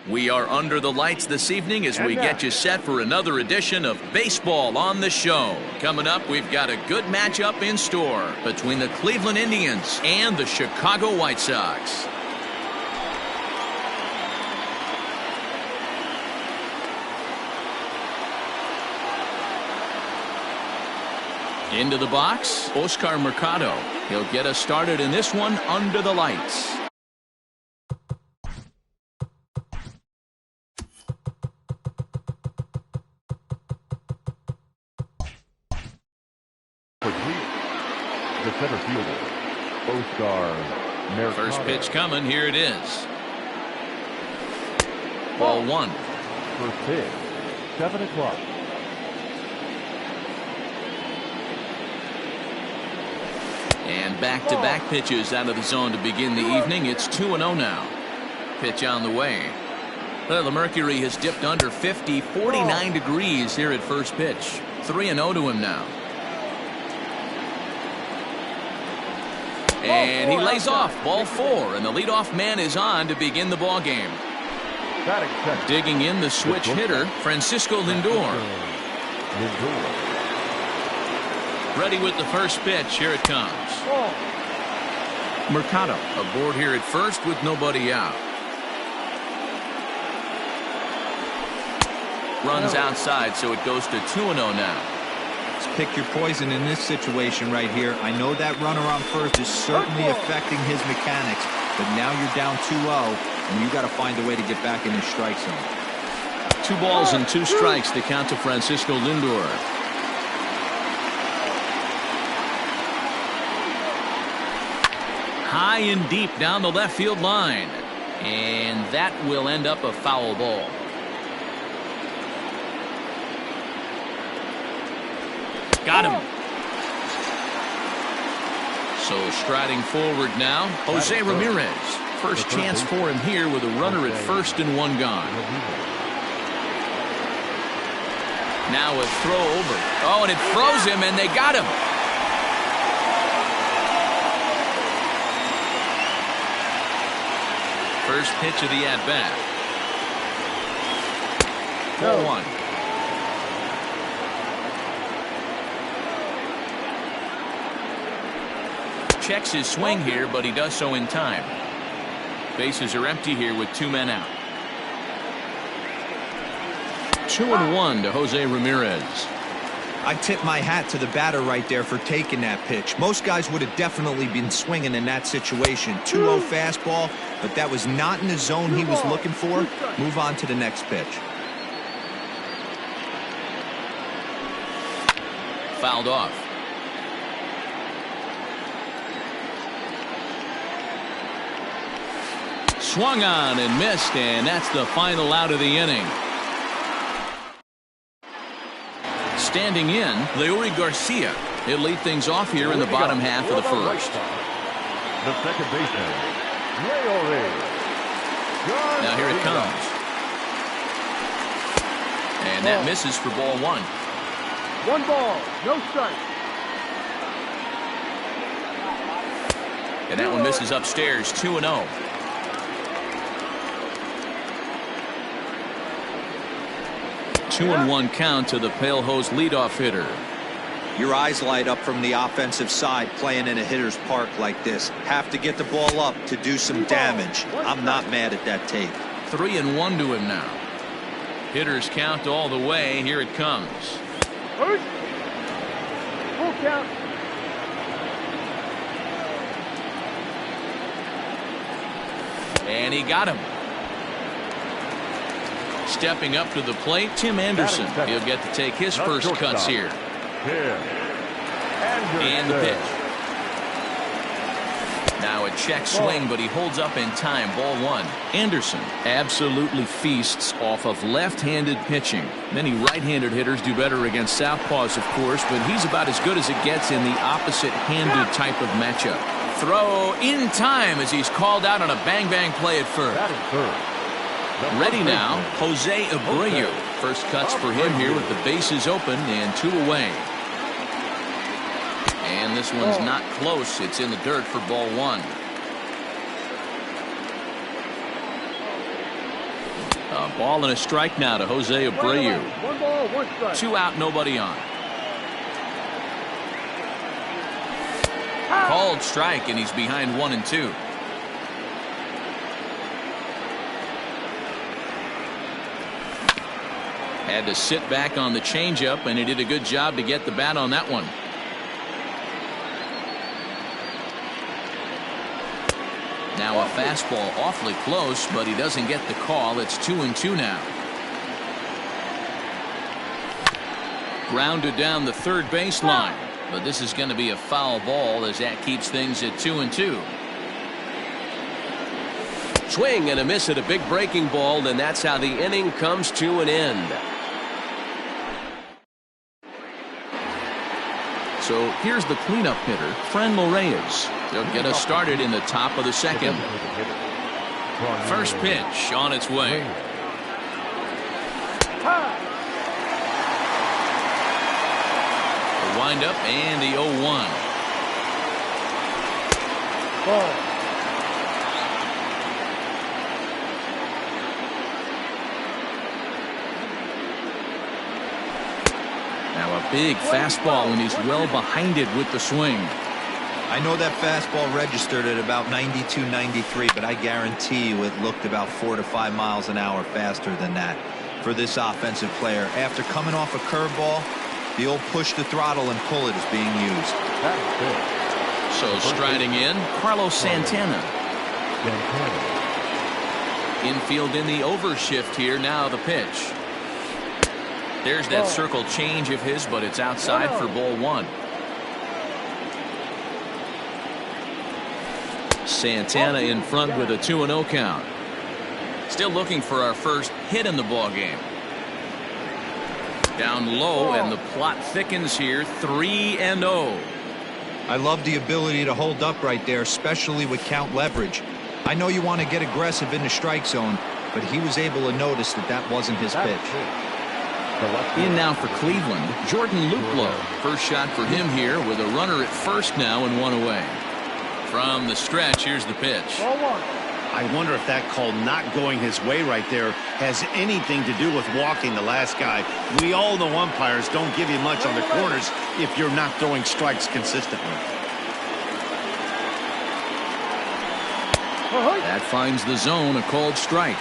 We are under the lights this evening as we get you set for another edition of Baseball on the Show. Coming up, we've got a good matchup in store between the Cleveland Indians and the Chicago White Sox. Into the box, Oscar Mercado. He'll get us started in this one under the lights. The center fielder, Oscar Mercado. First pitch coming. Here it is. Ball one. First pitch, 7 o'clock. And back-to-back pitches out of the zone to begin the evening. It's 2-0 now. Pitch on the way. Well, the mercury has dipped under 50, 49 degrees here at first pitch. 3-0 to him now. And he lays off. Ball four, and the leadoff man is on to begin the ball game. Digging in the switch hitter, Francisco Lindor. Ready with the first pitch. Here it comes. Mercado aboard here at first with nobody out. Runs outside, so it goes to 2-0 now. Pick your poison in this situation right here. I know that runner on first is certainly affecting his mechanics, but now you're down 2-0, and you got to find a way to get back in the strike zone. 2 balls and 2 strikes to count to Francisco Lindor. High and deep down the left field line, and that will end up a foul ball. Got him. So striding forward now, Jose Ramirez. First chance for him here with a runner at first and 1 gone. Now a throw over. Oh, and it froze him, and they got him. First pitch of the at-bat. 4-1. Checks his swing here, but he does so in time. Bases are empty here with 2 men out. 2-1 to Jose Ramirez. I tip my hat to the batter right there for taking that pitch. Most guys would have definitely been swinging in that situation. 2-0 fastball, but that was not in the zone he was looking for. Move on to the next pitch. Fouled off. Swung on and missed, and that's the final out of the inning. Standing in, Leury Garcia. He'll lead things off here in the bottom half of the first. The second baseman, Now here it comes. And that misses for ball 1. 1 ball, no strike. And that one misses upstairs, 2-0. 2-1 count to the Pale Hose leadoff hitter. Your eyes light up from the offensive side playing in a hitter's park like this. Have to get the ball up to do some damage. I'm not mad at that take. 3-1 to him now. Hitters count all the way. Here it comes. Full count. And he got him. Stepping up to the plate, Tim Anderson. He'll get to take his first cuts here. And the pitch. Now a check swing, but he holds up in time. Ball 1. Anderson absolutely feasts off of left-handed pitching. Many right-handed hitters do better against southpaws, of course, but he's about as good as it gets in the opposite-handed type of matchup. Throw in time as he's called out on a bang-bang play at first. Ready now, Jose Abreu. First cuts for him here with the bases open and 2 away. And this one's not close. It's in the dirt for ball 1. A ball and a strike now to Jose Abreu. 1 ball, 1 strike. 2 out, nobody on. Called strike, and he's behind 1-2. Had to sit back on the changeup, and he did a good job to get the bat on that one. Now a fastball awfully close, but he doesn't get the call. It's 2-2 now. Grounded down the third baseline, but this is going to be a foul ball as that keeps things at 2-2. Swing and a miss at a big breaking ball, and that's how the inning comes to an end. So here's the cleanup hitter, Franmil Reyes. They'll get us started in the top of the second. First pitch on its way. The windup and the 0-1. Ball. Now a big fastball, and he's well behind it with the swing. I know that fastball registered at about 92, 93, but I guarantee you it looked about 4 to 5 miles an hour faster than that for this offensive player. After coming off a curveball, the old push the throttle and pull it is being used. So striding in, Carlos Santana. Infield in the overshift here. Now the pitch. There's that circle change of his, but it's outside for ball 1. Santana in front with a 2-0 count. Still looking for our first hit in the ball game. Down low, and the plot thickens here. 3-0. I love the ability to hold up right there, especially with count leverage. I know you want to get aggressive in the strike zone, but he was able to notice that that wasn't his pitch. In now for Cleveland, Jordan Luplow. First shot for him here with a runner at first now and 1 away. From the stretch, here's the pitch. I wonder if that call not going his way right there has anything to do with walking the last guy. We all know umpires don't give you much on the corners if you're not throwing strikes consistently. That finds the zone, a called strike.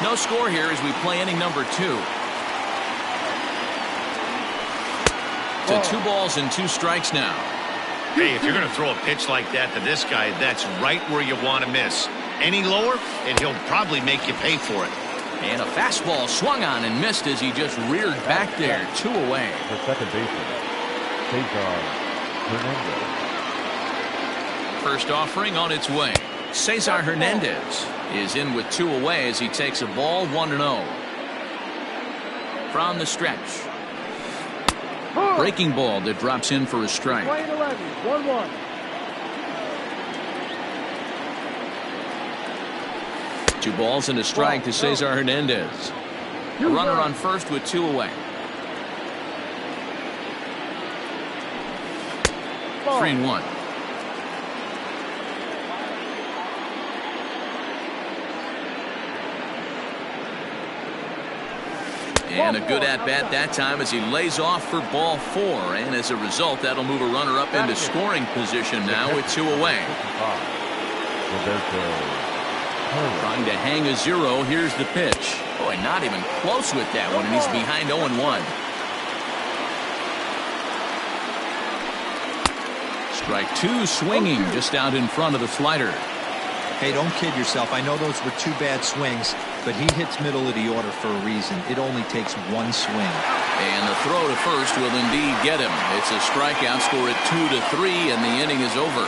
No score here as we play inning number 2. To 2 balls and 2 strikes now. Hey, if you're going to throw a pitch like that to this guy, that's right where you want to miss. Any lower, and he'll probably make you pay for it. And a fastball swung on and missed as he just reared back there. 2 away. The second baseman, Cesar Hernandez. First offering on its way. Cesar Hernandez is in with 2 away as he takes a ball 1-0. From the stretch. Breaking ball that drops in for a strike. 1-1. 2 balls and a strike to Cesar Hernandez. A runner on first with 2 away. 3-1. And a good at-bat that time as he lays off for ball 4. And as a result, that'll move a runner up into scoring position now with 2 away. Trying to hang a 0. Here's the pitch. Boy, not even close with that one, and he's behind 0-1. Strike 2 swinging just out in front of the slider. Hey, don't kid yourself. I know those were 2 bad swings, but he hits middle of the order for a reason. It only takes 1 swing. And the throw to first will indeed get him. It's a strikeout, score at 2-3, and the inning is over.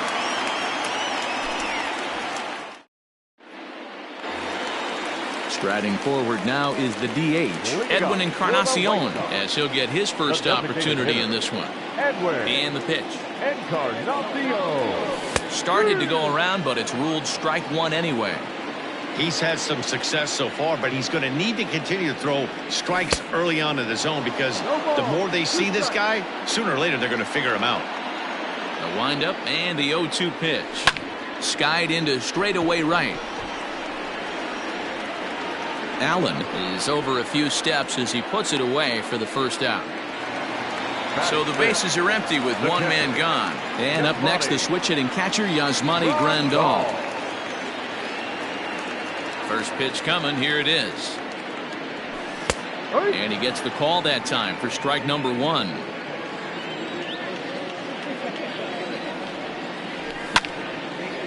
Striding forward now is the DH, Edwin Encarnacion, as he'll get his first opportunity in this one. And the pitch. Started to go around, but it's ruled strike 1 anyway. He's had some success so far, but he's going to need to continue to throw strikes early on in the zone because the more they see this guy, sooner or later they're going to figure him out. The windup and the 0-2 pitch. Skied into straightaway right. Allen. He's over a few steps as he puts it away for the first out. So the bases are empty with one man gone. And up next, the switch-hitting catcher, Yasmani Grandal. First pitch coming. Here it is. And he gets the call that time for strike number 1.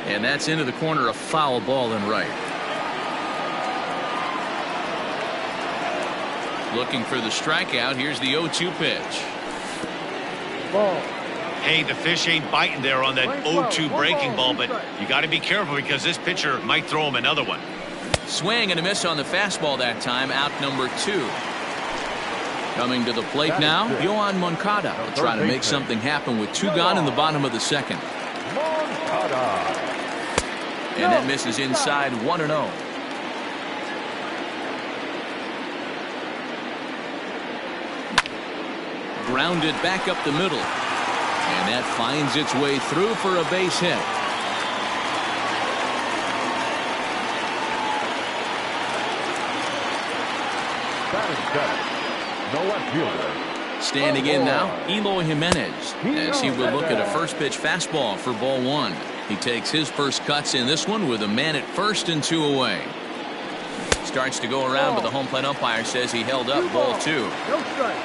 And that's into the corner, a foul ball and right. Looking for the strikeout. Here's the 0-2 pitch. Ball. Hey, the fish ain't biting there on that 0-2 breaking ball, but you got to be careful because this pitcher might throw him another one. Swing and a miss on the fastball that time. Out number 2. Coming to the plate now, Yohan Moncada will try to make something happen with 2 gone in the bottom of the second. And that misses inside 1-0. Grounded back up the middle. And that finds its way through for a base hit. No left fielder. Standing in now, Eloy Jimenez, as he will look at a first pitch fastball for ball 1. He takes his first cuts in this one with a man at first and 2 away. Starts to go around, but the home plate umpire says he held up ball 2. No strike.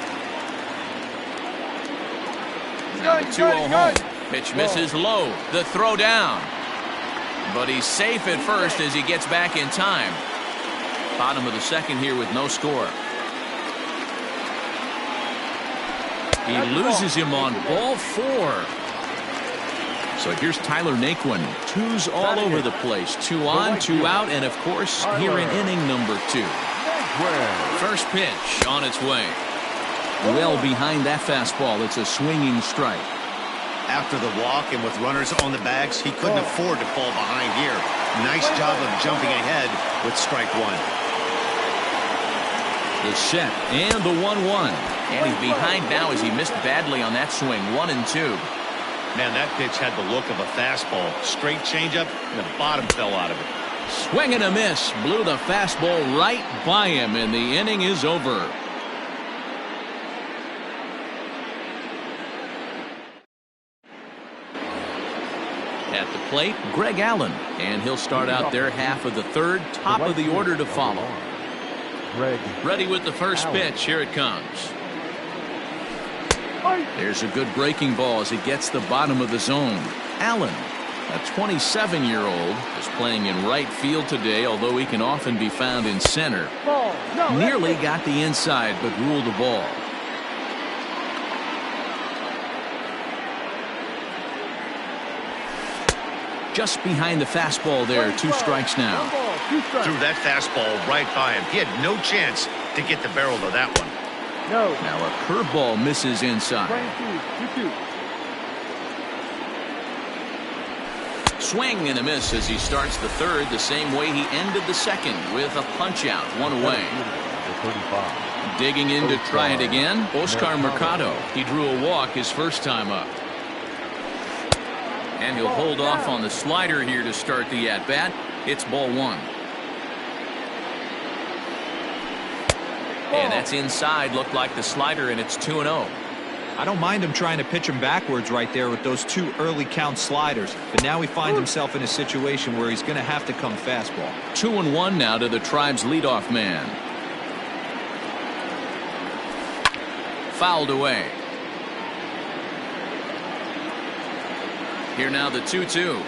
Now the 2-0 home. Pitch misses low. The throw down. But he's safe at first as he gets back in time. Bottom of the second here with no score. He loses him on ball 4. So here's Tyler Naquin. 2s all over the place. 2 on, 2 out, and of course here in inning number 2. First pitch on its way. Well behind that fastball. It's a swinging strike. After the walk and with runners on the bags, he couldn't afford to fall behind here. Nice job of jumping ahead with strike 1. The set and the 1-1. And he's behind now as he missed badly on that swing. 1-2. Man, that pitch had the look of a fastball. Straight changeup, and the bottom fell out of it. Swing and a miss. Blew the fastball right by him, and the inning is over. At the plate, Greg Allen, and he'll start out their half of the third, top of the order to follow. Ready with the first pitch. Here it comes. There's a good breaking ball as he gets the bottom of the zone. Allen, a 27-year-old, is playing in right field today, although he can often be found in center. Nearly got the inside, but ruled the ball. Just behind the fastball there. 2 strikes now. Threw that fastball right by him. He had no chance to get the barrel of that one. Now a curveball misses inside. Swing and a miss as he starts the third the same way he ended the second with a punch out. 1 away. Digging in to try it again, Oscar Mercado. He drew a walk his first time up. And he'll hold off on the slider here to start the at-bat. It's ball 1. And that's inside. Looked like the slider, and it's 2-0. I don't mind him trying to pitch him backwards right there with those 2 early count sliders. But now he finds himself in a situation where he's going to have to come fastball. 2-1 now to the Tribe's leadoff man. Fouled away. Here now the 2-2.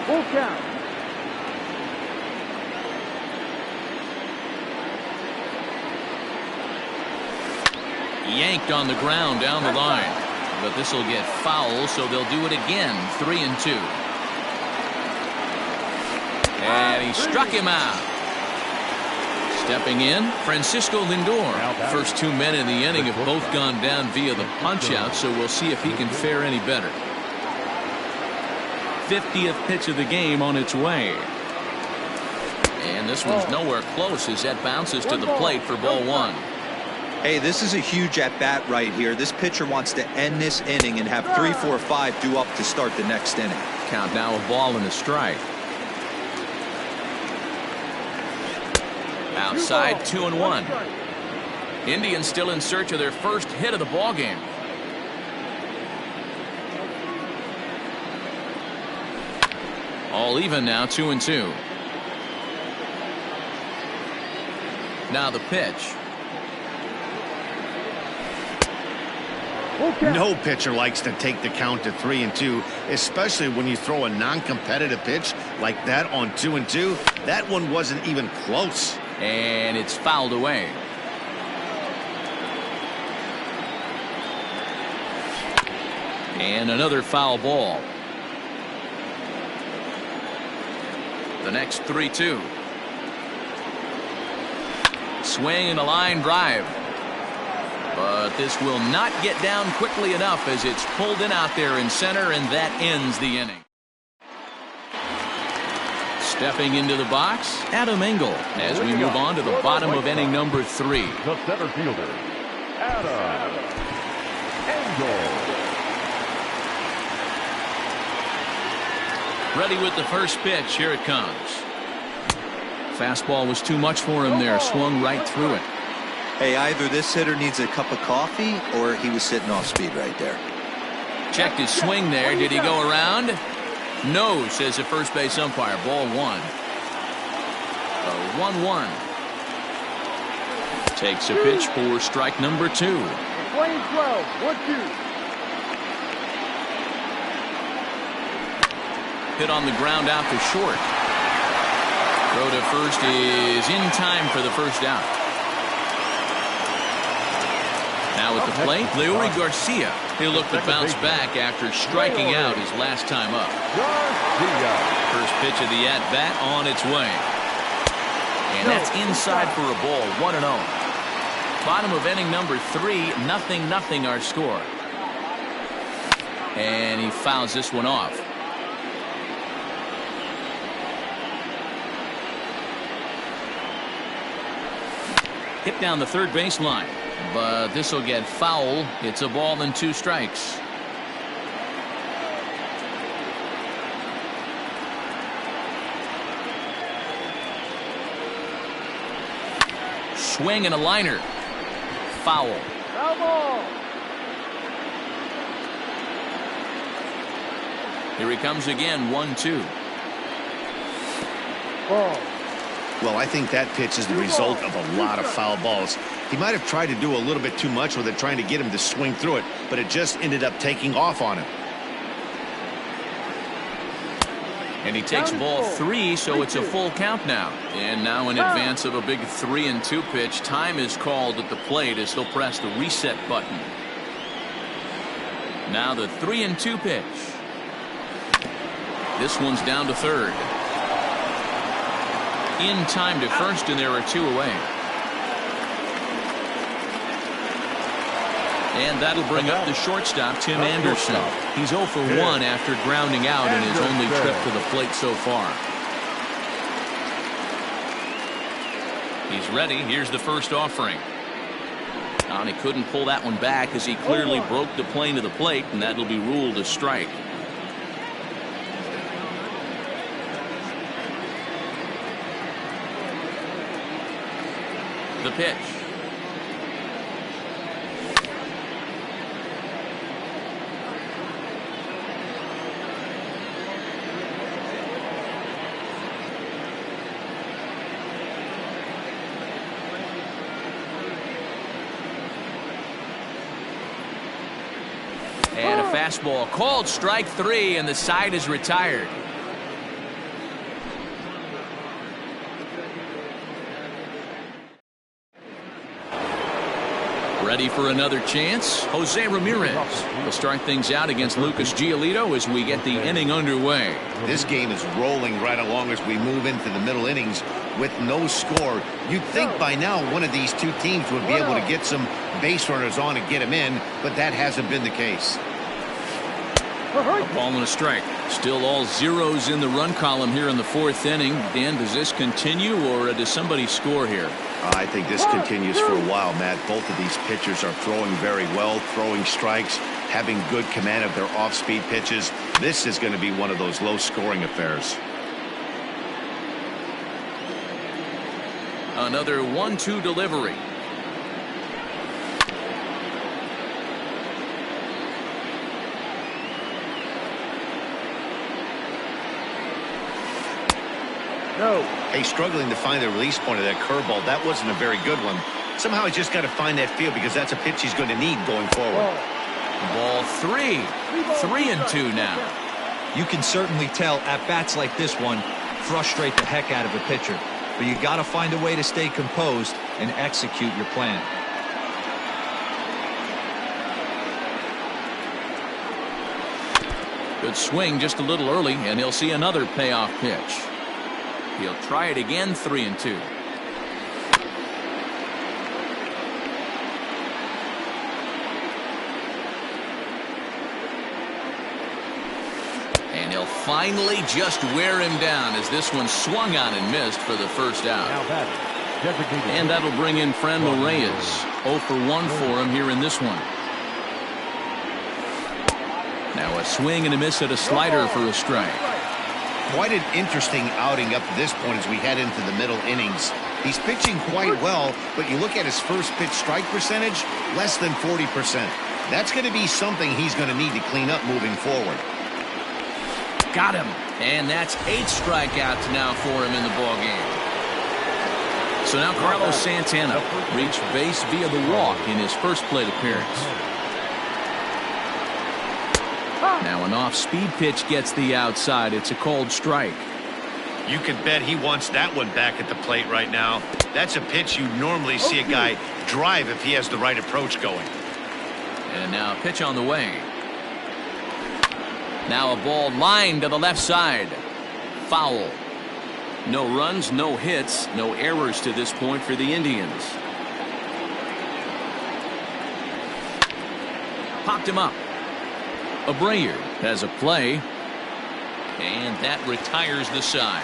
Full count. Yanked on the ground down the line. But this will get foul, so they'll do it again. 3-2. And he struck him out. Stepping in, Francisco Lindor. First 2 men in the inning have both gone down via the punch-out, so we'll see if he can fare any better. 50th pitch of the game on its way. And this one's nowhere close as that bounces to the plate for ball 1. Hey, this is a huge at-bat right here. This pitcher wants to end this inning and have 3, 4, 5 due up to start the next inning. Count now a ball and a strike. Outside, 2-1. Indians still in search of their first hit of the ball game. All even now, 2-2. Now the pitch. No pitcher likes to take the count to 3-2, especially when you throw a non-competitive pitch like that on 2-2. That one wasn't even close. And it's fouled away. And another foul ball. The next 3-2. Swing and a line drive. But this will not get down quickly enough as it's pulled in out there in center, and that ends the inning. Stepping into the box, Adam Engel, as we move on to the bottom of inning number 3. The center fielder, Adam Engel. Ready with the first pitch. Here it comes. Fastball was too much for him there. Swung right through it. Hey, either this hitter needs a cup of coffee or he was sitting off speed right there. Checked his swing there. Did he go around? No, says the first base umpire. Ball 1. A 1-1. Takes a pitch for strike number 2. Playing 12, 1-2. Hit on the ground out to short. Throw to first is in time for the first out. Now at the plate, Leury Garcia. He'll look to bounce back after striking out his last time up. First pitch of the at-bat on its way. And that's inside for a ball, 1-0. Bottom of inning number 3, 0-0 our score. And he fouls this one off. Hit down the third baseline. But this will get foul. It's a ball and 2 strikes. Swing and a liner. Foul. Foul ball. Here he comes again, 1-2. Ball. Well, I think that pitch is the result of a lot of foul balls. He might have tried to do a little bit too much with it, trying to get him to swing through it, but it just ended up taking off on him. And he takes ball 3, so it's a full count now. And now in advance of a big 3-2 pitch, time is called at the plate as he'll press the reset button. Now the 3-2 pitch. This one's down to third. In time to first, and there are 2 away. And that'll bring up the shortstop, Tim Anderson. He's 0 for 1 after grounding out in his only trip to the plate so far. He's ready. Here's the first offering. And he couldn't pull that one back as he clearly broke the plane of the plate, and that'll be ruled a strike. The pitch. And a fastball called strike 3, and the side is retired. Ready for another chance? Jose Ramirez will start things out against Lucas Giolito as we get the inning underway. This game is rolling right along as we move into the middle innings with no score. You'd think by now one of these 2 teams would be able to get some base runners on and get them in, but that hasn't been the case. A ball and a strike. Still all zeros in the run column here in the 4th inning. Dan, does this continue, or does somebody score here? I think this continues for a while, Matt. Both of these pitchers are throwing very well, throwing strikes, having good command of their off-speed pitches. This is going to be one of those low-scoring affairs. Another 1-2 delivery. No. Hey, struggling to find the release point of that curveball. That wasn't a very good one. Somehow he's just got to find that feel because that's a pitch he's going to need going forward. Ball 3. 3-2 now. You can certainly tell at-bats like this one frustrate the heck out of a pitcher. But you got to find a way to stay composed and execute your plan. Good swing just a little early, and he'll see another payoff pitch. He'll try it again, 3-2. And he'll finally just wear him down as this one swung on and missed for the first out. Now batting, designated And that'll bring in Franmil Reyes. 0 for 1 for him here in this one. Now a swing and a miss at a slider for a strike. Quite an interesting outing up to this point as we head into the middle innings. He's pitching quite well, but you look at his first pitch strike percentage, less than 40%. That's going to be something he's going to need to clean up moving forward. Got him. And that's 8 strikeouts now for him in the ballgame. So now Carlos Santana reached base via the walk in his first plate appearance. Now an off-speed pitch gets the outside. It's a called strike. You can bet he wants that one back at the plate right now. That's a pitch you normally see a guy drive if he has the right approach going. And now a pitch on the way. Now a ball lined to the left side. Foul. No runs, no hits, no errors to this point for the Indians. Popped him up. Abreu has a play. And that retires the side.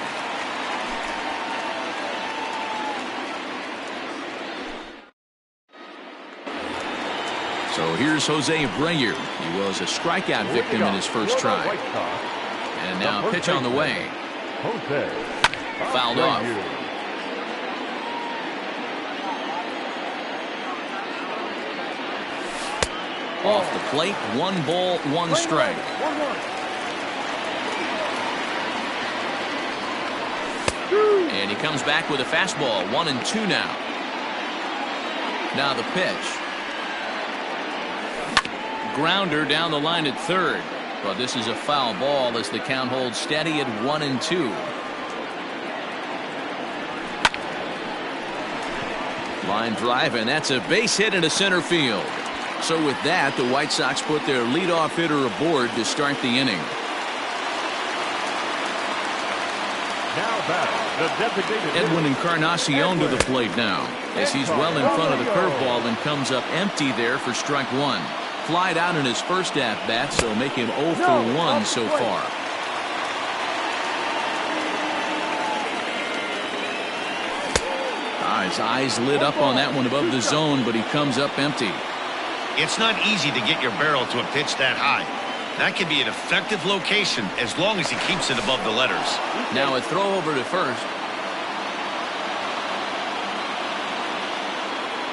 So here's Jose Abreu. He was a strikeout victim in his first try. And now a pitch on the way. Fouled off. Off the plate, 1 ball, 1 strike. And he comes back with a fastball, 1-2 now. Now the pitch. Grounder down the line at third. But this is a foul ball as the count holds steady at 1-2. Line drive, and that's a base hit into center field. So with that, the White Sox put their leadoff hitter aboard to start the inning. Now batting, the designated Edwin Encarnacion to the plate now, as he's well in front of the curveball and comes up empty there for strike 1. Flied out in his first at-bat, so make him 0 for 1 so far. His eyes lit up on that one above the zone, but he comes up empty. It's not easy to get your barrel to a pitch that high. That can be an effective location as long as he keeps it above the letters. Now a throw over to first.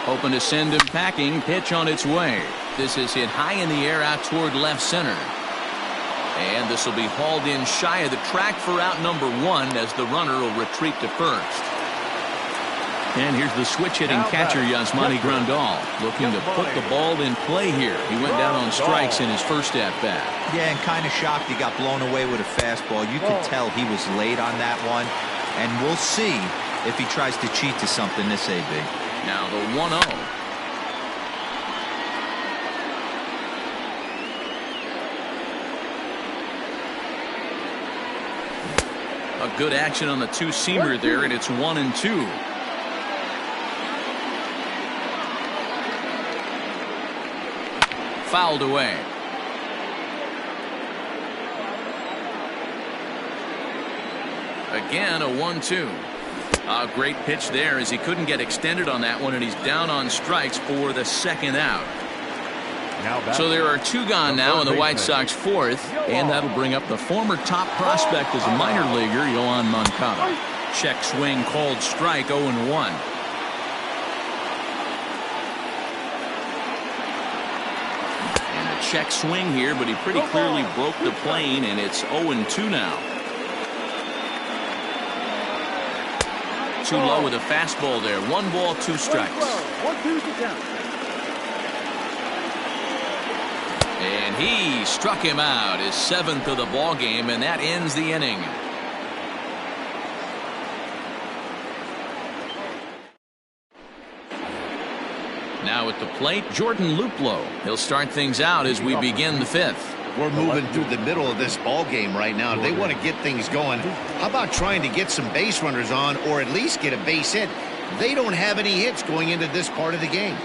Hoping to send him packing. Pitch on its way. This is hit high in the air out toward left center. And this will be hauled in shy of the track for out number 1 as the runner will retreat to first. And here's the switch-hitting catcher, Yasmani Grandal, looking to put the ball in play here. He went down on strikes in his first at-bat. Yeah, and kind of shocked he got blown away with a fastball. You could tell he was late on that one. And we'll see if he tries to cheat to something this AB. Now the 1-0. A good action on the two-seamer there, and it's 1-2. Fouled away. Again, a 1-2. A great pitch there as he couldn't get extended on that one, and he's down on strikes for the second out. So there are 2 gone now in the White Sox 4th, and that'll bring up the former top prospect as a minor leaguer, Yoan Moncada. Check swing called strike, 0-1. check swing here, but he pretty clearly broke the plane, and it's 0-2 now. Too low with a fastball there. 1 ball, 2 strikes. 1-2 to count. And he struck him out, his 7th of the ball game, and that ends the inning. Now at the plate, Jordan Luplow. He'll start things out as we begin the 5th. We're moving through the middle of this ball game right now. They want to get things going. How about trying to get some base runners on, or at least get a base hit? They don't have any hits going into this part of the game.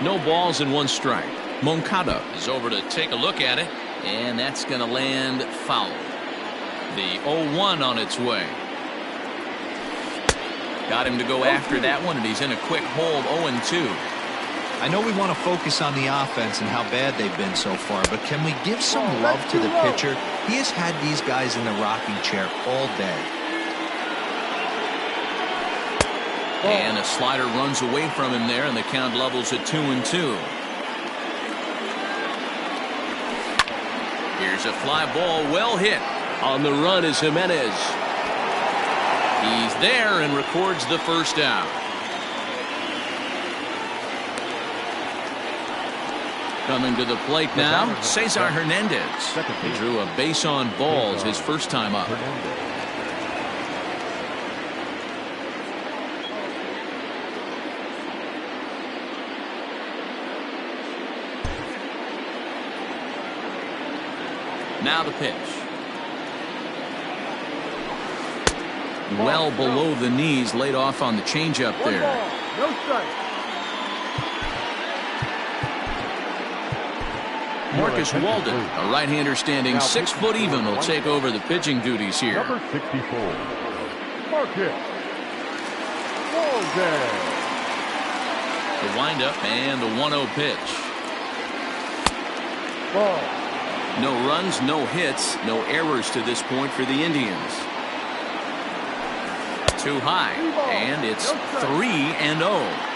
No balls and 1 strike. Moncada is over to take a look at it, and that's going to land foul. The 0-1 on its way. Got him to go after that one, and he's in a quick hold. 0-2. I know we want to focus on the offense and how bad they've been so far, but can we give some love to the pitcher? He has had these guys in the rocking chair all day. And a slider runs away from him there, and the count levels at 2-2. Here's a fly ball, well hit. On the run is Jimenez. He's there and records the first out. Coming to the plate now, Cesar Hernandez. He drew a base on balls his first time up. Now the pitch. Well below the knees, laid off on the changeup there. No strike. Marcus Walden, a right-hander standing 6 foot even, will take over the pitching duties here. Number 64. Marcus Walden. The windup and the 1-0 pitch. Ball. No runs, no hits, no errors to this point for the Indians. Too high, and it's 3-0.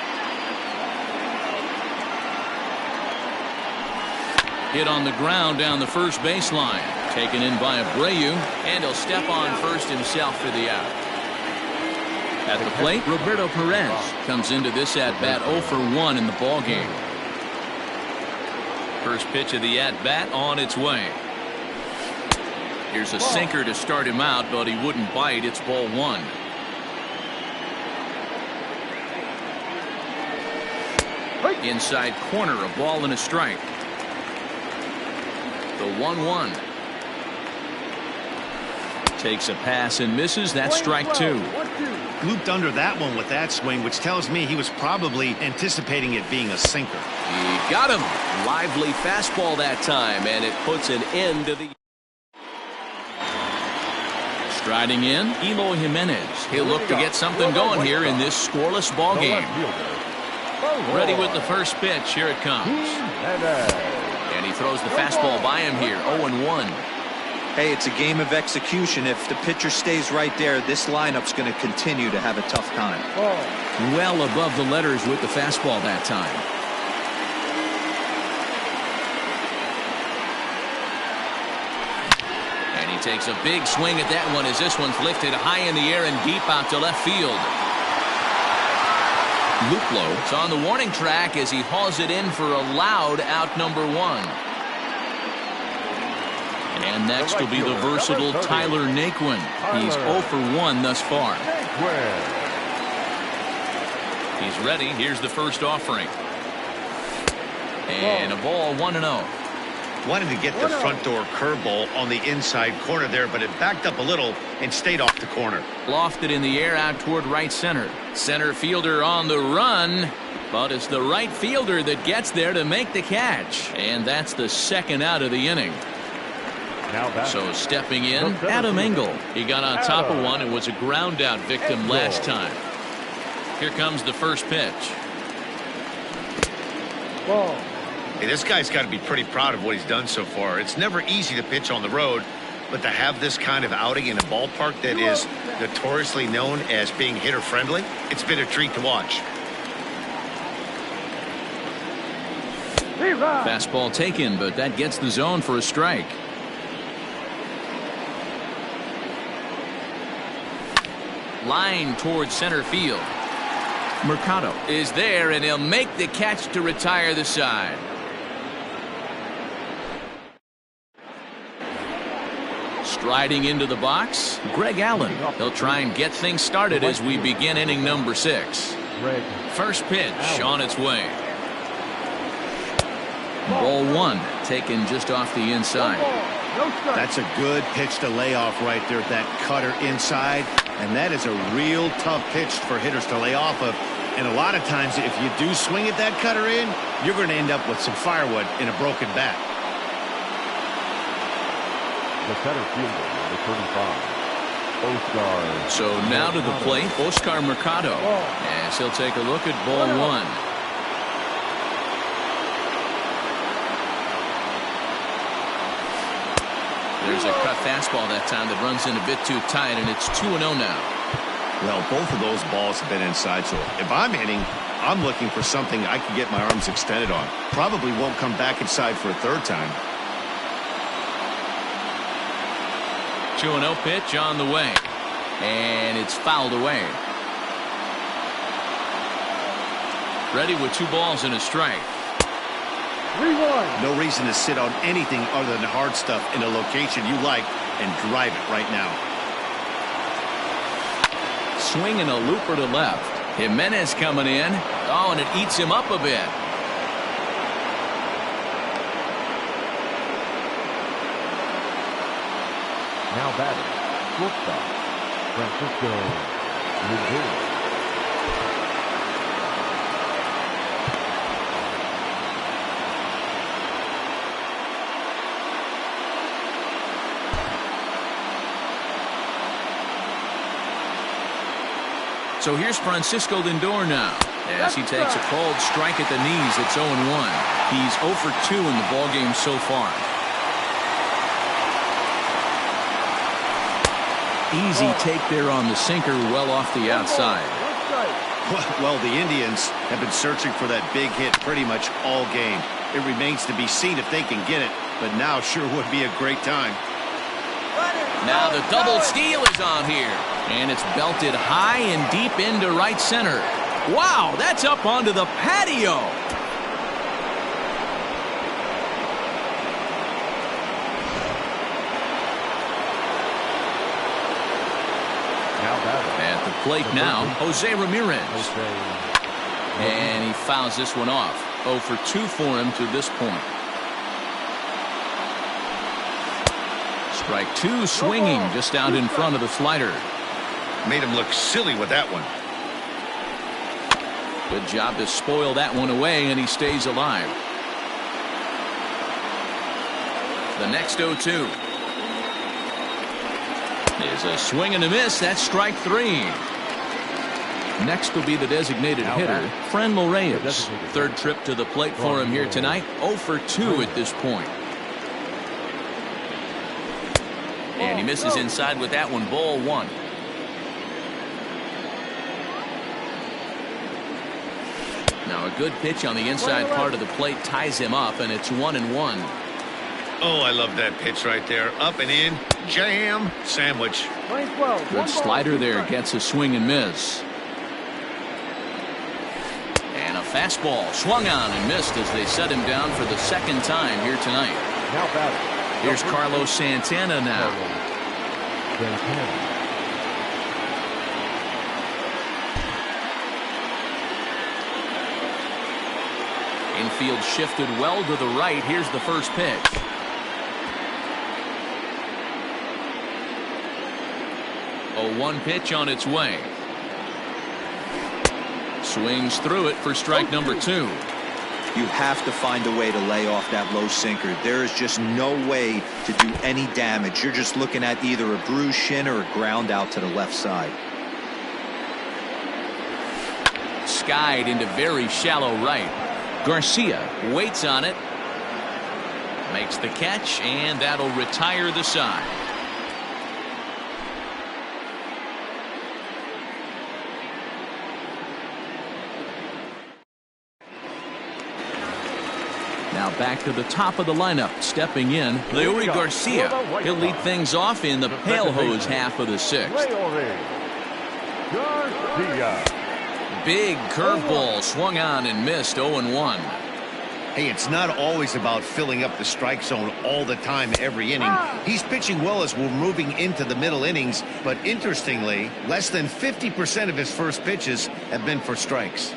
Hit on the ground down the first baseline. Taken in by Abreu, and he'll step on first himself for the out. At the plate, Roberto Perez comes into this at-bat 0 for 1 in the ballgame. First pitch of the at-bat on its way. Here's a sinker to start him out, but he wouldn't bite. It's ball 1. Inside corner, a ball and a strike. The 1-1. Takes a pass and misses. That's strike 2. Looped under that one with that swing, which tells me he was probably anticipating it being a sinker. He got him. Lively fastball that time, and it puts an end to the... Striding in, Eloy Jimenez. He'll look to get something going here in this scoreless ball game. Ready with the first pitch. Here it comes. And he throws the fastball by him here. 0-1. Hey, it's a game of execution. If the pitcher stays right there, this lineup's going to continue to have a tough time. Well above the letters with the fastball that time. And he takes a big swing at that one as this one's lifted high in the air and deep out to left field. Luplow is on the warning track as he hauls it in for a loud out number 1. And next will be the versatile Tyler Naquin. He's 0 for 1 thus far. He's ready. Here's the first offering. And a ball 1-0. Wanted to get the front door curveball on the inside corner there, but it backed up a little and stayed off the corner. Lofted in the air out toward right center. Center fielder on the run, but it's the right fielder that gets there to make the catch. And that's the second out of the inning. So stepping in, Adam Engel. He got on top of one and was a ground out victim last time. Here comes the first pitch. Hey, this guy's got to be pretty proud of what he's done so far. It's never easy to pitch on the road, but to have this kind of outing in a ballpark that is notoriously known as being hitter friendly, it's been a treat to watch. Fastball taken, but that gets the zone for a strike. Line towards center field. Mercado is there, and he'll make the catch to retire the side. Striding into the box, Greg Allen. He'll try and get things started as we begin inning number 6. First pitch on its way. Ball 1, taken just off the inside. That's a good pitch to lay off right there, that cutter inside. And that is a real tough pitch for hitters to lay off of. And a lot of times, if you do swing at that cutter in, you're going to end up with some firewood in a broken bat. The center fielder, number 35, Oscar. So now to the plate, Oscar Mercado, as he'll take a look at ball 1. There's a cut fastball that time that runs in a bit too tight, and it's 2-0 now. Well, both of those balls have been inside, so if I'm hitting, I'm looking for something I can get my arms extended on. Probably won't come back inside for a third time. 2-0 pitch on the way, and it's fouled away. Ready with 2 balls and a strike. 3-1. No reason to sit on anything other than hard stuff in a location you like and drive it right now. Swinging a looper to left. Jimenez coming in. Oh, and it eats him up a bit. Now batting, shortstop, Francisco Lindor. So here's Francisco Lindor now, as he takes a called strike at the knees. It's 0-1. He's 0 for 2 in the ballgame so far. Easy take there on the sinker, well off the outside. Well, the Indians have been searching for that big hit pretty much all game. It remains to be seen if they can get it, but now sure would be a great time. Now the double steal is on here, and it's belted high and deep into right center. Wow, that's up onto the patio. At the plate now, Jose Ramirez. And he fouls this one off. 0 for 2 for him to this point. Strike 2, swinging just out in front of the slider. Made him look silly with that one. Good job to spoil that one away, and he stays alive. The next 0-2 is a swing and a miss. That's strike 3. Next will be the designated hitter, Franmil Reyes. Third trip to the plate for him here tonight. 0 for 2 at this point. And he misses inside with that one. Ball 1. Now a good pitch on the inside part of the plate ties him up, and it's 1-1. Oh, I love that pitch right there. Up and in, jam, sandwich. Good slider there, gets a swing and miss. And a fastball swung on and missed as they set him down for the second time here tonight. Now batting. Here's Carlos Santana now. Infield shifted well to the right. Here's the first pitch. A 1 pitch on its way. Swings through it for strike number 2. You have to find a way to lay off that low sinker. There is just no way to do any damage. You're just looking at either a bruised shin or a ground out to the left side. Skied into very shallow right. Garcia waits on it. Makes the catch, and that'll retire the side. now back to the top of the lineup. Stepping in, Leury Garcia. He'll lead things off in the pale hose half of the sixth. Big curveball swung on and missed. 0-1. Hey, it's not always about filling up the strike zone all the time every inning. He's pitching well as we're moving into the middle innings, but interestingly, less than 50% of his first pitches have been for strikes.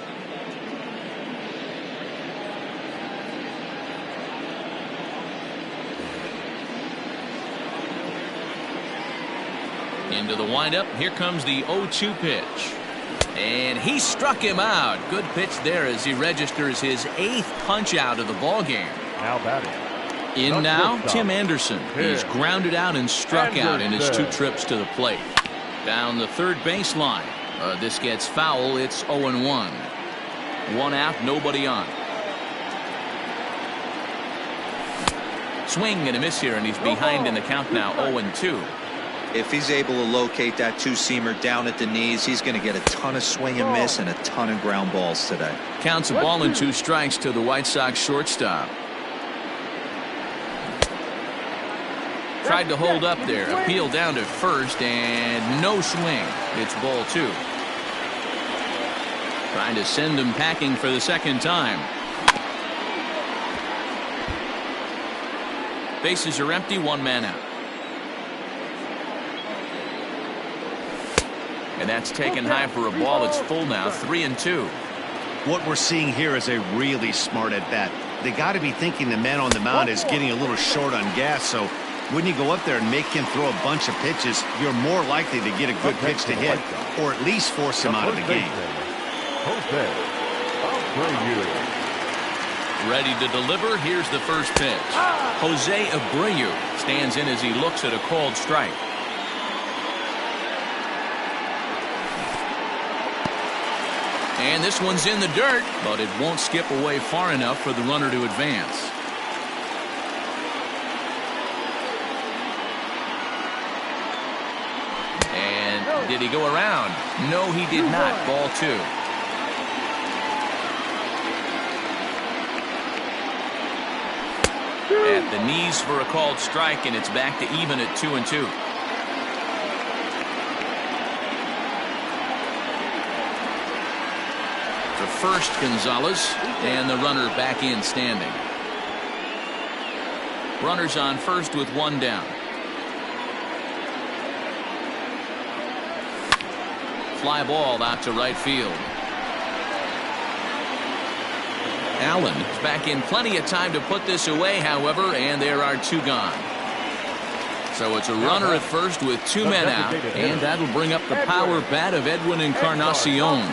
Into the windup. Here comes the 0-2 pitch. And he struck him out. Good pitch there as he registers his 8th punch out of the ball game. Now batting. In now, Tim Anderson. He's grounded out and struck out in his 2 trips to the plate. Down the third baseline. This gets foul. It's 0-1. 1 out, nobody on. Swing and a miss here, and he's behind in the count now. 0-2. If he's able to locate that two-seamer down at the knees, he's going to get a ton of swing and miss and a ton of ground balls today. Counts a ball and 2 strikes to the White Sox shortstop. Tried to hold up there. Appeal down to first and no swing. It's ball 2. Trying to send him packing for the second time. Bases are empty. 1 man out. And that's taken high for a ball. It's full now. 3-2. What we're seeing here is a really smart at bat. They got to be thinking the man on the mound is getting a little short on gas. So when you go up there and make him throw a bunch of pitches, you're more likely to get a good pitch to hit, or at least force him out of the game. Ready to deliver. Here's the first pitch. Jose Abreu stands in as he looks at a called strike. And this one's in the dirt, but it won't skip away far enough for the runner to advance. And did he go around? No, he did not. Ball 2. At the knees for a called strike, and it's back to even at 2-2. First Gonzalez, and the runner back in standing. Runners on first with 1 down. Fly ball out to right field. Allen is back in plenty of time to put this away, however, and there are 2 gone. So it's a runner at first with 2 men out, and that'll bring up the power bat of Edwin Encarnacion.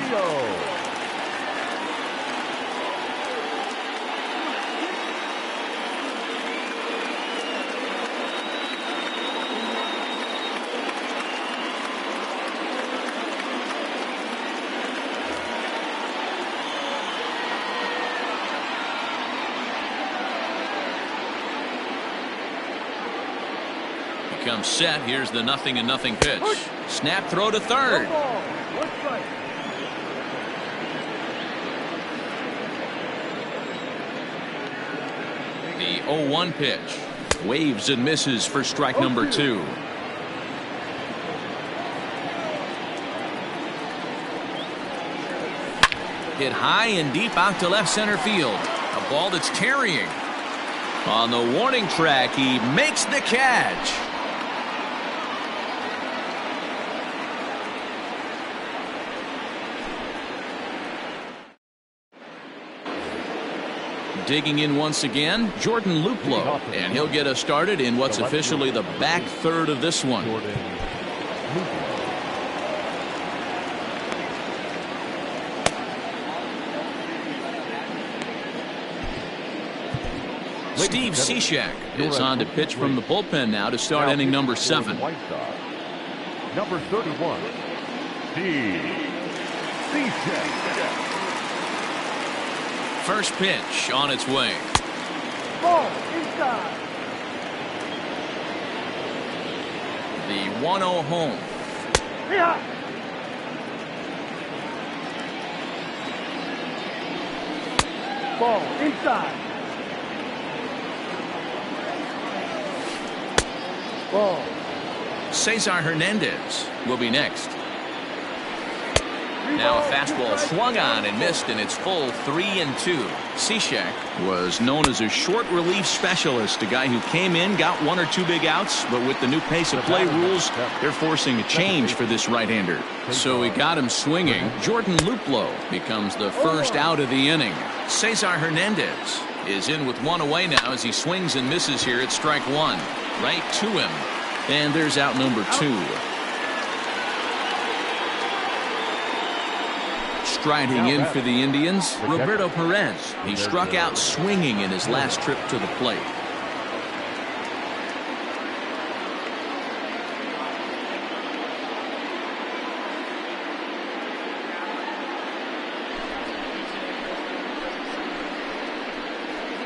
Comes set. Here's the 0-0 pitch. Snap throw to third. The 0-1 pitch. Waves and misses for strike number 2. Hit high and deep out to left center field. A ball that's carrying. On the warning track, he makes the catch. Digging in once again, Jordan Luplow, and he'll get us started in what's officially the back third of this one. Steve Cishek is on to pitch from the bullpen now to start inning number 7. Number 31, Steve Cishek. First pitch on its way. Ball inside. The 1-0 home. Yeah. Ball inside. Ball. Cesar Hernandez will be next. Now a fastball swung on and missed, and it's full 3-2. Cishek was known as a short relief specialist, a guy who came in, got 1 or 2 big outs, but with the new pace of play rules, they're forcing a change for this right-hander. So he got him swinging. Jordan Luplow becomes the first out of the inning. Cesar Hernandez is in with 1 away now as he swings and misses here at strike 1. Right to him. And there's out number 2. Striding in for the Indians, Roberto Perez. He struck out swinging in his last trip to the plate.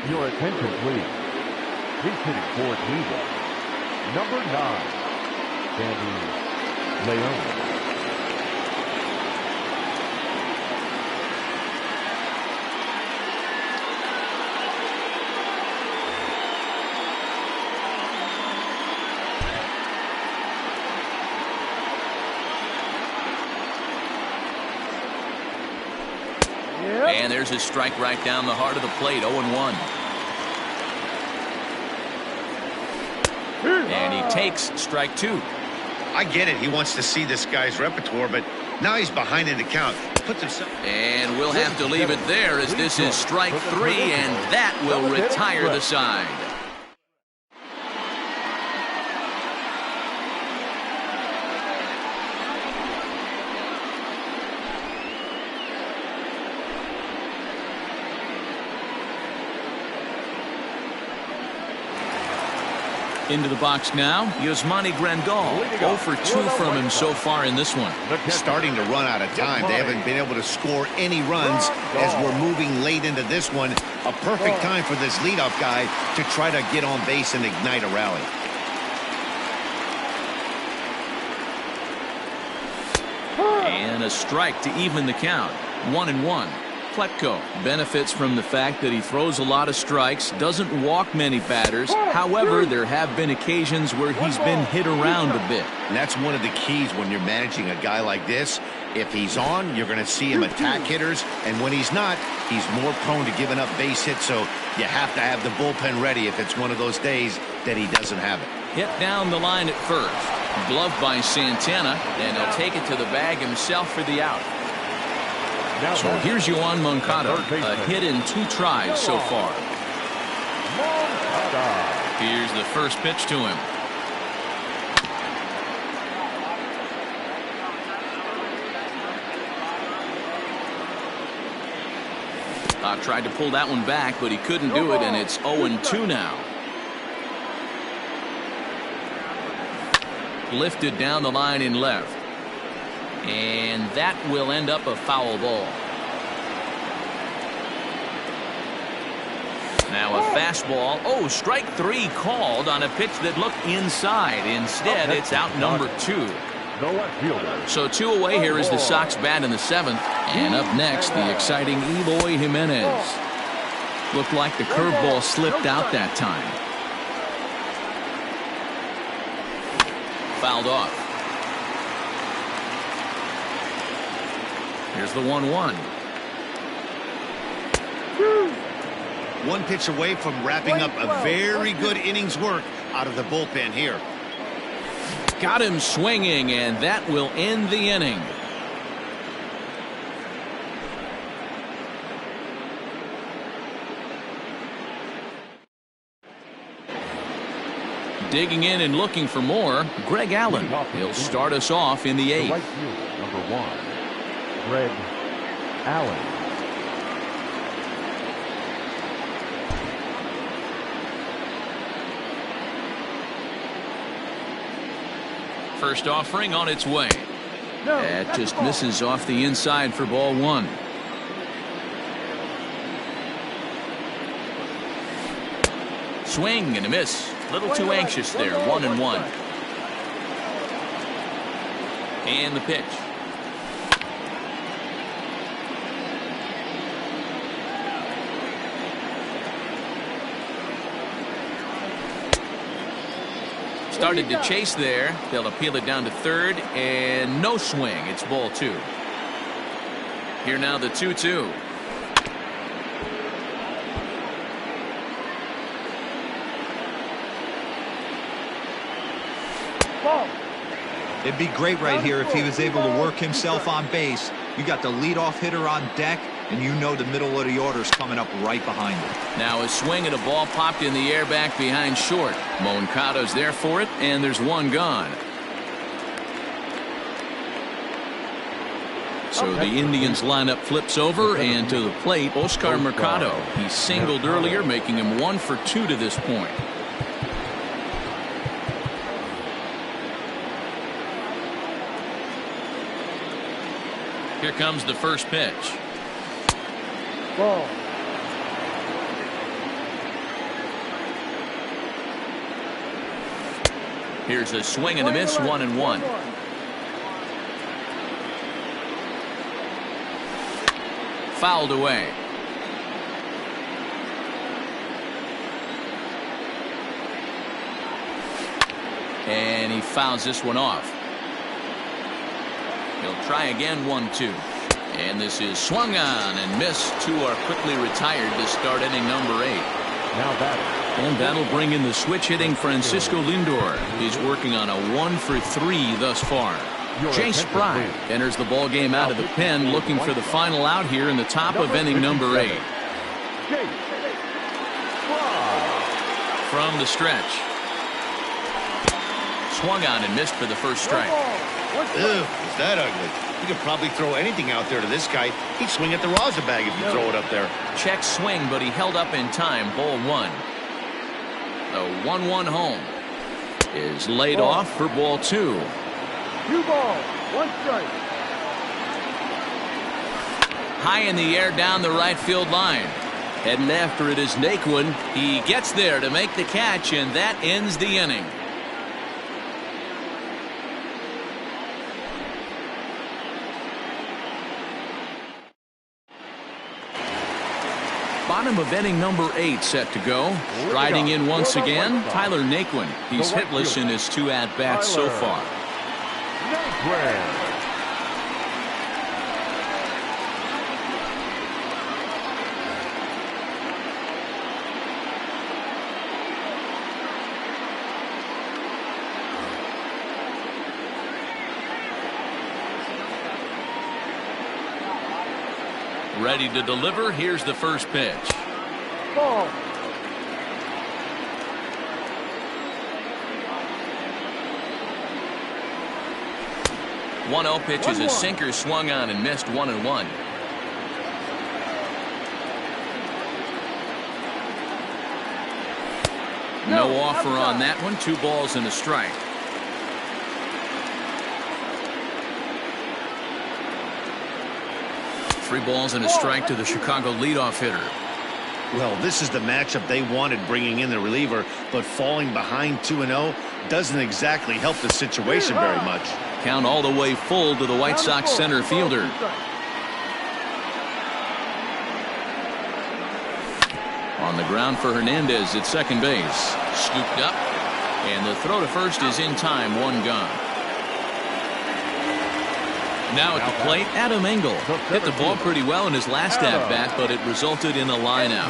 Your attention, please. He's hitting for Cleveland. Number 9, Sandy Leon. And there's his strike right down the heart of the plate, 0-1. And he takes strike 2. I get it. He wants to see this guy's repertoire, but now he's behind in the count. Puts himself. And we'll have to leave it there as this is strike 3, and that will retire the side. Into the box now, Yasmani Grandal. 0 for 2 from him so far in this one. Starting to run out of time. They haven't been able to score any runs as we're moving late into this one. A perfect time for this leadoff guy to try to get on base and ignite a rally. And a strike to even the count. 1-1. Pletko benefits from the fact that he throws a lot of strikes, doesn't walk many batters. However, there have been occasions where he's been hit around a bit. And that's one of the keys when you're managing a guy like this. If he's on, you're going to see him attack hitters. And when he's not, he's more prone to giving up base hits. So you have to have the bullpen ready if it's one of those days that he doesn't have it. Hit down the line at first. Gloved by Santana, and he'll take it to the bag himself for the out. So here's Yoan Moncada, a hit in 2 tries so far. Here's the first pitch to him. Tried to pull that one back, but he couldn't do it, and it's 0-2 now. Lifted down the line in left. And that will end up a foul ball. Now a fastball. Oh, strike 3 called on a pitch that looked inside. Instead, it's out number 2. So 2 away here is the Sox bat in the 7th. And up next, the exciting Eloy Jimenez. Looked like the curveball slipped out that time. Fouled off. Here's the 1-1. One pitch away from wrapping up a very good innings work out of the bullpen here. Got him swinging, and that will end the inning. Digging in and looking for more, Greg Allen. He'll start us off in the 8th. Right field, number 1, Greg Allen. First offering on its way. That just misses off the inside for ball 1. Swing and a miss. A little too anxious there. 1-1. And the pitch. Started to chase there. They'll appeal it down to third, and no swing. It's ball 2. Here now the 2-2. It'd be great right here if he was able to work himself on base. You got the leadoff hitter on deck, and you know the middle of the order's coming up right behind him. Now a swing and a ball popped in the air back behind short. Moncado's there for it, and there's one gone. So the Indians lineup flips over, and to the plate, Oscar Mercado. He singled earlier, making him 1 for 2 to this point. Here comes the first pitch. Ball. Here's a swing and a miss, 1-1. Fouled away. And he fouls this one off. He'll try again, 1-2. And this is swung on and missed. 2 are quickly retired to start inning number 8. Now batting. And that'll bring in the switch hitting Francisco Lindor. He's working on a 1 for 3 thus far. Jay Spry enters the ball game out of the pen, looking for the final out here in the top of inning number 8. From the stretch. Swung on and missed for the first strike. Ew, is that ugly? You could probably throw anything out there to this guy. He'd swing at the rosin bag if you throw it up there. Check swing, but he held up in time. Ball 1. The 1-1 home is laid off for ball 2. 2 balls, 1 strike. High in the air down the right field line. Heading after it is Naquin. He gets there to make the catch, and that ends the inning. Bottom of inning number 8 set to go. Riding in once again, Tyler Naquin. He's hitless in his 2 at-bats so far. Ready to deliver. Here's the first pitch. Ball. 1-0 pitch is a sinker, swung on and missed, 1-1. No offer on that one. 2 balls and a strike. Three balls and a strike to the Chicago leadoff hitter. Well, this is the matchup they wanted, bringing in the reliever, but falling behind 2-0 doesn't exactly help the situation very much. Count all the way full to the White Sox center fielder. On the ground for Hernandez at second base. Scooped up, and the throw to first is in time. 1 gone. Now at the plate, Adam Engel hit the ball pretty well in his last at-bat, but it resulted in a line-out.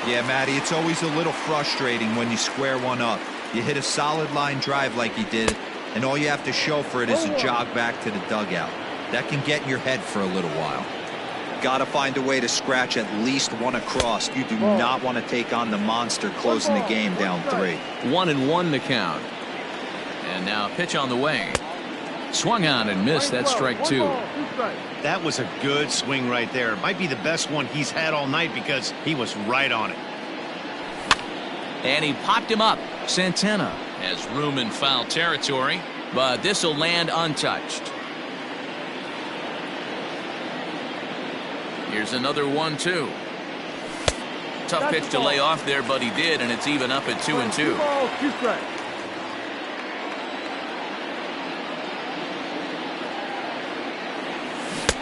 Yeah, Matty, it's always a little frustrating when you square one up. You hit a solid line drive like he did, and all you have to show for it is a jog back to the dugout. That can get in your head for a little while. Got to find a way to scratch at least one across. You do not want to take on the monster closing the game down 3. 1-1 to count. And now a pitch on the way. Swung on and missed. That's strike 2. That was a good swing right there. Might be the best one he's had all night because he was right on it. And he popped him up. Santana has room in foul territory, but this will land untouched. Here's another 1-2. Tough pitch to lay off there, but he did, and it's even up at 2-2.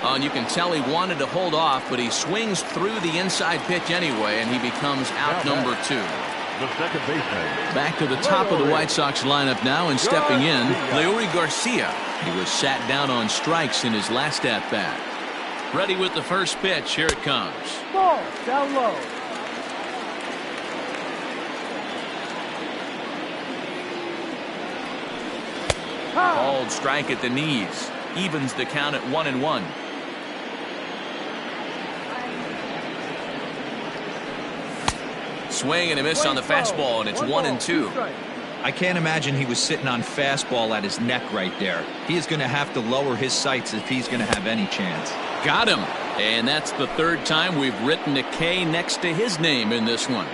And you can tell he wanted to hold off, but he swings through the inside pitch anyway, and he becomes out number 2. the second baseman. Back to the top of the White Sox lineup now, and stepping in, Leury Garcia. He was sat down on strikes in his last at-bat. Ready with the first pitch. Here it comes. Ball down low. Called strike at the knees. Evens the count at 1-1. Swing and a miss on the fastball, and it's 1-2. I can't imagine he was sitting on fastball at his neck right there. He is going to have to lower his sights if he's going to have any chance. Got him. And that's the third time we've written a K next to his name in this one.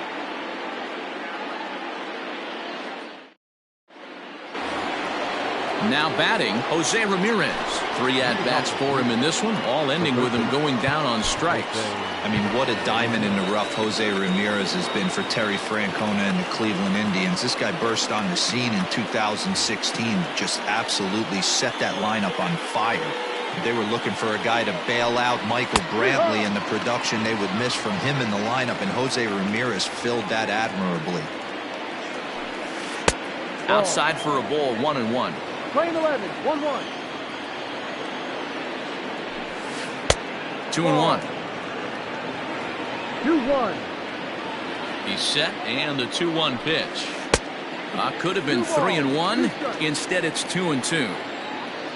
Now batting, Jose Ramirez. 3 at-bats for him in this one, all ending with him going down on strikes. I mean, what a diamond in the rough Jose Ramirez has been for Terry Francona and the Cleveland Indians. This guy burst on the scene in 2016, just absolutely set that lineup on fire. They were looking for a guy to bail out Michael Brantley, and the production they would miss from him in the lineup, and Jose Ramirez filled that admirably. Outside for a ball, 1-1. Playing 11, 1-1. 2-1. 2-1. He's set, and the 2-1 pitch. Could have been 3-1. Instead, it's 2-2.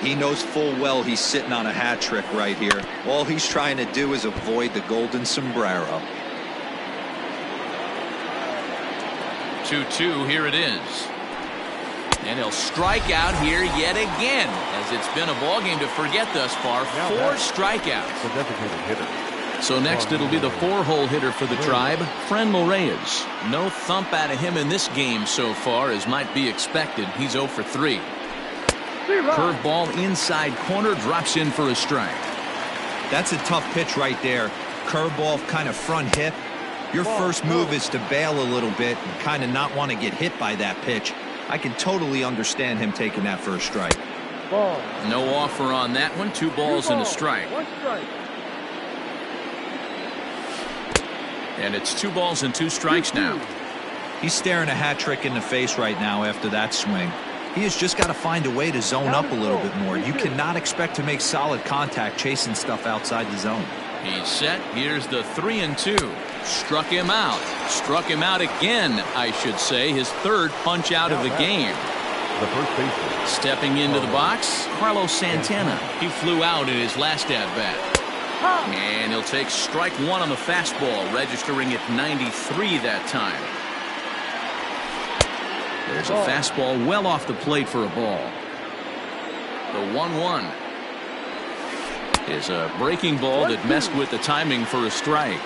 He knows full well he's sitting on a hat trick right here. All he's trying to do is avoid the golden sombrero. 2-2, here it is. And he'll strike out here yet again, as it's been a ballgame to forget thus far. 4 strikeouts. The designated hitter. So next it'll be the 4-hole hitter for the Tribe, Franmil Reyes. No thump out of him in this game so far, as might be expected. He's 0 for 3. Curveball inside corner, drops in for a strike. That's a tough pitch right there. Curveball kind of front hip. Your first move is to bail a little bit and kind of not want to get hit by that pitch. I can totally understand him taking that for a strike. Ball. No offer on that one. 2 balls and a strike. 1 strike. And it's 2 balls and 2 strikes now. He's staring a hat trick in the face right now after that swing. He has just got to find a way to zone up a little bit more. You cannot expect to make solid contact chasing stuff outside the zone. He's set. Here's the 3-2. Struck him out. Struck him out again, I should say. His 3rd punch out of the game. The first baseman. Stepping into the box, Carlos Santana. He flew out in his last at-bat. And he'll take strike 1 on the fastball, registering at 93 that time. There's a fastball well off the plate for a ball. The 1-1 is a breaking ball that messed with the timing for a strike.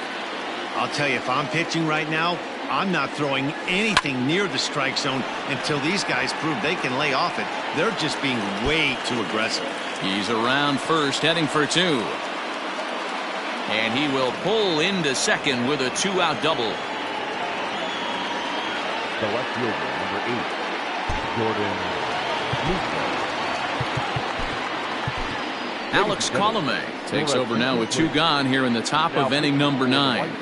I'll tell you, if I'm pitching right now, I'm not throwing anything near the strike zone until these guys prove they can lay off it. They're just being way too aggressive. He's around first, heading for 2. And he will pull into second with a 2-out double. The left fielder, number 8, Jordan Musa. Alex Colomé takes over now with 2 gone here in the top of inning number 9.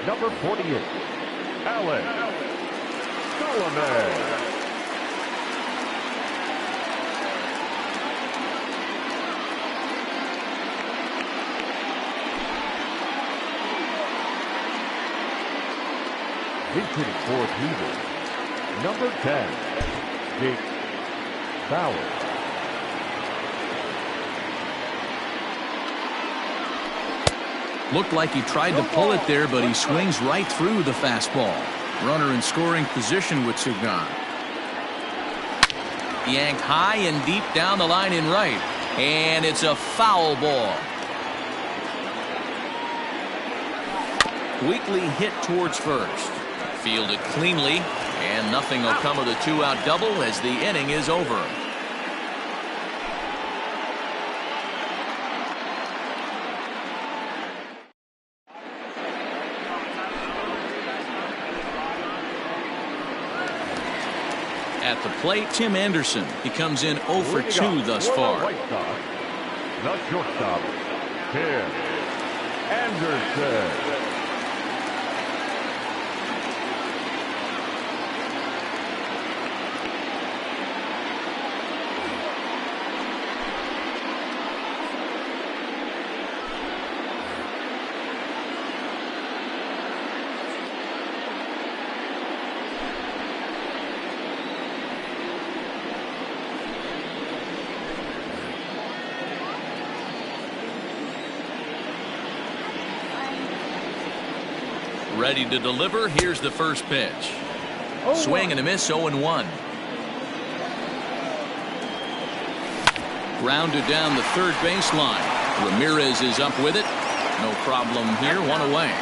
Number 48, Alex Colomé. Hitting for Cleveland, number 10, Jake Bauer. Looked like he tried to pull it there, but he swings right through the fastball. Runner in scoring position with 2 gone. Yanked high and deep down the line in right. And it's a foul ball. Weakly hit towards first. Fielded cleanly, and nothing will come of the 2-out double as the inning is over. At the plate, Tim Anderson. He comes in 0 for 2 thus far. The shortstop, Tim Anderson. Ready to deliver. Here's the first pitch. Swing and a miss, 0-1. Grounded down the third baseline. Ramirez is up with it. No problem here. One away.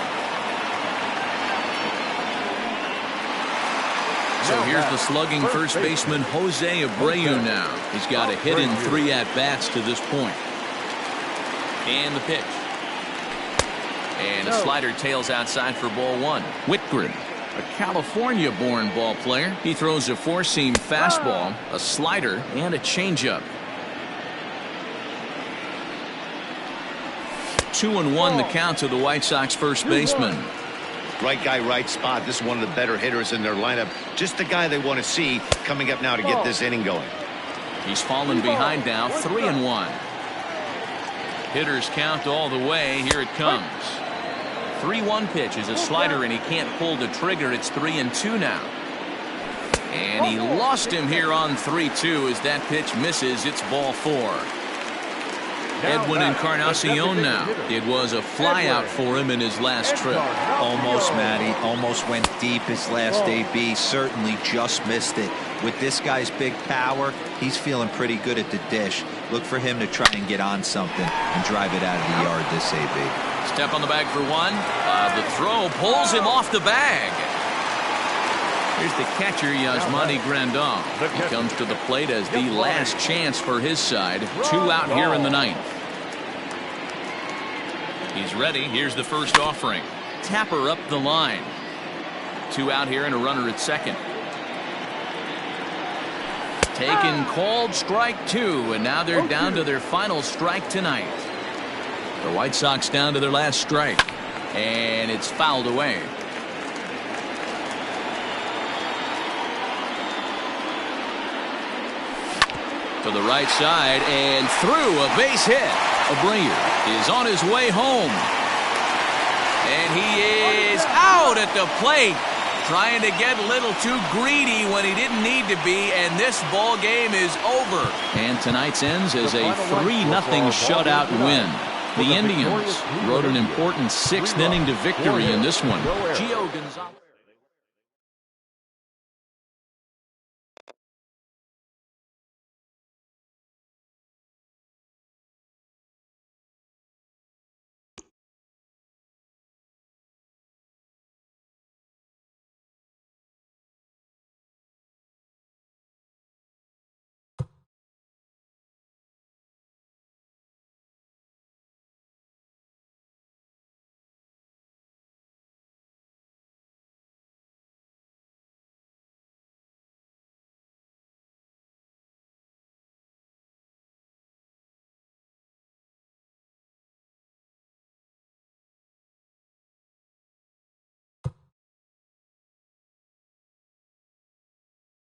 So here's the slugging first baseman Jose Abreu now. He's got a hit in 3 at-bats to this point. And the pitch. And a slider tails outside for ball 1. Whitgren, a California-born ball player. He throws a four-seam fastball, a slider, and a changeup. 2-1 the count to the White Sox first baseman. Right guy, right spot. This is one of the better hitters in their lineup. Just the guy they want to see coming up now to get this inning going. He's fallen behind now, 3-1. Hitters count all the way. Here it comes. 3-1 pitch is a slider, and he can't pull the trigger. It's 3-2 now. And he lost him here on 3-2 as that pitch misses. It's ball 4. Edwin Encarnacion now. It was a flyout for him in his last trip. Almost, Matty. Almost went deep his last AB. Certainly just missed it. With this guy's big power, he's feeling pretty good at the dish. Look for him to try and get on something and drive it out of the yard this AB. Step on the bag for 1. The throw pulls him off the bag. Here's the catcher, Yasmani Grandal. He comes to the plate as the last chance for his side. 2 out here in the 9th. He's ready. Here's the first offering. Tapper up the line. 2 out here and a runner at second. Taken, called, strike 2, and now they're down to their final strike tonight. The White Sox down to their last strike, and it's fouled away. To the right side and through, a base hit. Abreu is on his way home. And he is out at the plate, trying to get a little too greedy when he didn't need to be, and this ball game is over. And tonight's ends as a 3-0 shutout win. The Indians wrote an important 6th inning to victory in this one. Gio Gonzalez.